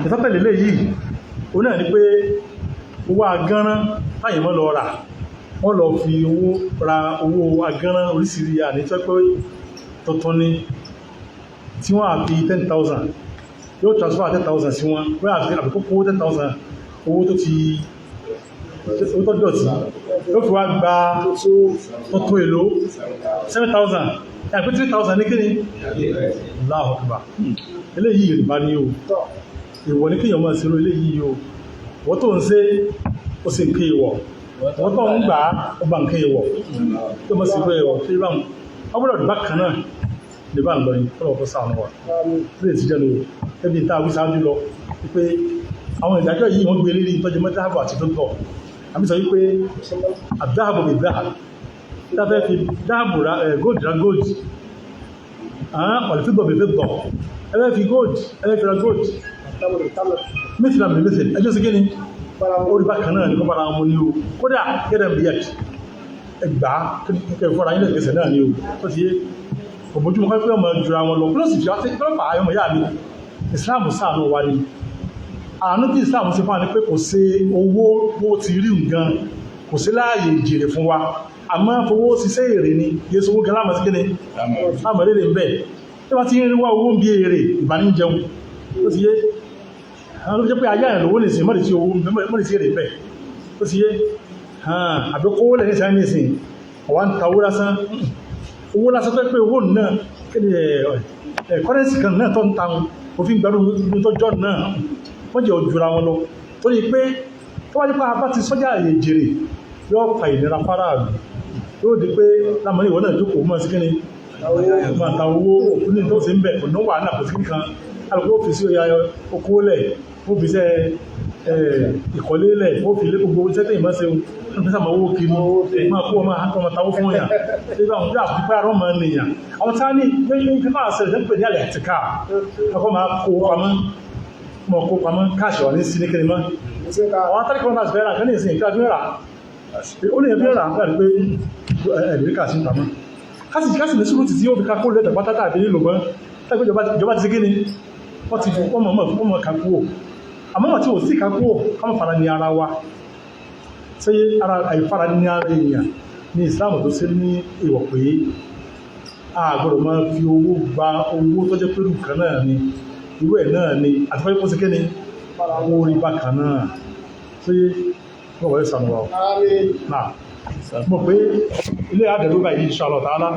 ìtọ́tẹ̀lẹ̀ lè yìí ó náà ni pé owó agánrán táyì mọ́ lọ rà wọ́n lọ fi owó ra owó agánrán oríṣiríṣi ànítọ́ pé tuntun ni tí wọ́n á fi 10,000 yóò transfer 10,000 sí wọn wọ́n á fi àbíkókó 10,000 owó tó ti dọ̀tí yóò fi wá gba tuntun èlò 7,000 ẹ̀pẹ́ 3,000 ní kíni Allahu Akbar eléyìí ìrìbá ní o ìwọ̀ ní kíyàn máa ṣe ló eléyìí o wọ́n tó ń ṣe ó sì ń ké ìwọ̀ wọ́n tó ń gbà ó bá ń ké ìwọ̀ tó mọ́ sí ìwọ̀ tó yíba ọgbọ́dọ̀ bákan náà lè bá ń lọ yìí tọ́lọ̀ fún sáà wà lè ti jẹ́ lọ ẹbí tá a wí sáájú lọ wípé àwọn ìdájọ́ yìí wọ́n gbé lérí tọ́jú mẹ́tàbọ̀ àti tó tọ̀ àbí sọ wípé àdáàbò lè dáà táfẹ́ fi dáàbò ra gold ra gold ọ̀lẹ́fíbọ̀ bèbè bọ̀ ẹgbẹ́ fi gold ẹgbẹ́ fi ra gold mẹ́sìlá bèbè mẹ́sìlá ẹjọ́ sí gíní orí bákan náà ní kọ́bára ọmọ ní o kódà gẹ́rẹ̀ bíyàt ẹgbà kẹ́kẹ́ fọ́ra ilẹ̀ ìgbésẹ̀ náà ní o tó ti yé òbójúmọ́ kọ́ pé ọmọ jura wọn lọ kúlọ́sì fi wáṣẹ́ ìpínlẹ̀ pàá ọmọ yá mi ìsìláàmù sáànù wa ni àánú tí ìsìláàmù sí fún wa ni pé kò sí owó bó ti rí nǹkan kò sí láàyè ìjèrè fún wa àmọ́ fowó ṣiṣẹ́ èrè ni yéṣu owó gẹ́lámà sí kíni àmọ̀lẹ́lẹ̀ ń bẹ̀ tí wọ́n ti ń rí wá owó ń bí èrè ìbánújẹun ó ti yé àwọn olóòjẹ́ pé ayá ìrànlọ́wọ́ nìsìn mọ́lẹ̀ tí owó mọ́lẹ̀ sí èrè bẹ̀ ó ti yé àbí kówó lẹ̀ nísìn nísìn ọ̀wá ń ta owó lásán tó pé owó náà kéde kọ́rẹ́nsì kan náà tó ń ta òfin gbàrú tó jọ náà wọ́n jẹ́ òjúra wọn lọ tó ní pé tó wájú pé a bá ti sọ́jà àyè jèrè yóò fa ìnira fáráàlú yóò di pé lámọ́lé ìwọ̀n náà jókòó mọ́ sí kíni máa ta owó ní tó sì ń bẹ̀ kò ní wà náà kò sí nǹkan alùpùpù ó fi sí okó lẹ̀ ó fi sẹ́ ìkọ́lé lẹ̀ ó fi lé gbogbo sẹ́tẹ̀ ìmọ̀ ṣeun ó fi sàmọ́ owó kiri máa kó ọmọ tawó fún yàn ṣé bá wọn bí àpò àrọ́ máa ń nìyàn àwọn tá ní ní máa ṣẹlẹ̀ tó ń pè ní àlẹ́ àti káà ọkọ̀ máa kó pamọ́ káàṣì wà ní sí ní kiri mọ́ àwọn atárìkọ́ náà fẹ́ràn kan ní ìsìn ìkíra fi rà ó lè fi rà pẹ̀lú pé ẹ̀lẹ́rí káàṣì pamọ́ káàṣì ní sùúrù tí ó fi kakó lẹ́tẹ̀ pátátà àti nílò gbọ́n tẹ́gbẹ́ ìjọba ti gíní wọ́n ti fún ọmọ kakúò àmọ́ tí ó sì kakúò kọ́mọ̀ fara ní ara wa tí ara àìfara ní ara èèyàn ní ìsìláàmù tó sí ní ìwọ̀ pé a gbọ́dọ̀ máa fi owó gba owó tó jẹ́ pẹ̀lú kan náà ni irú ẹ̀ náà ni àti fẹ́ kó sí kí ni owó rí bákan náà tí wọ́n wọ́n sànúwà náà mọ̀ pé ilé àdẹ̀rú báyìí insha Allah ta'ala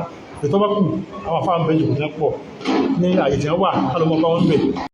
ìtọ́bákù àwọn afáàmù bẹ́jù kò tẹ́ pọ̀ ní àyè tí wọ́n wà kálọ́mọ́ bá wọ́n bẹ̀